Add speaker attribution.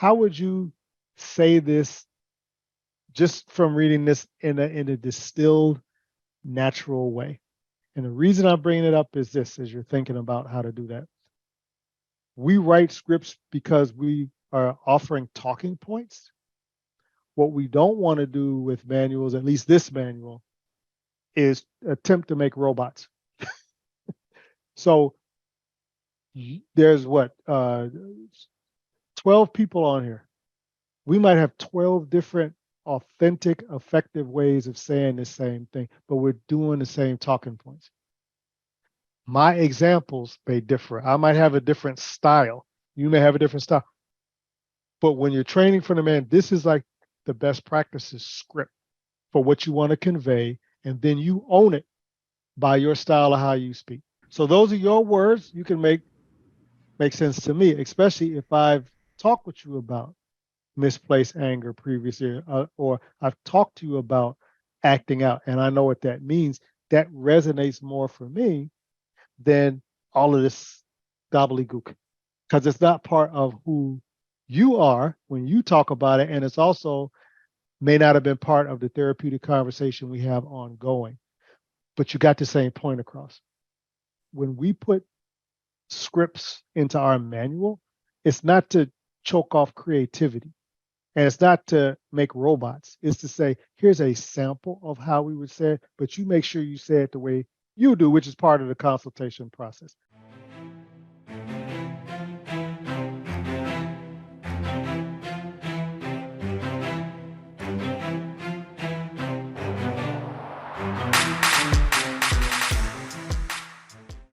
Speaker 1: how would you say this just from reading this in a distilled, natural way? And the reason I'm bringing it up is this, as you're thinking about how to do that. We write scripts because we are offering talking points. What we don't want to do with manuals, at least this manual, is attempt to make robots. So there's what, 12 people on here. We might have 12 different authentic, effective ways of saying the same thing, but we're doing the same talking points. My examples may differ. I might have a different style. You may have a different style. But when you're training for the man, this is like the best practices script for what you want to convey, and then you own it by your style of how you speak. So those are your words. You can make sense to me, especially if I've talked with you about misplaced anger previously, or I've talked to you about acting out, and I know what that means. That resonates more for me than all of this gobbledygook, because it's not part of who you are when you talk about it, and it's also may not have been part of the therapeutic conversation we have ongoing, but you got the same point across. When we put scripts into our manual, it's not to choke off creativity, and it's not to make robots. It's to say, here's a sample of how we would say it, but you make sure you say it the way you do, which is part of the consultation process.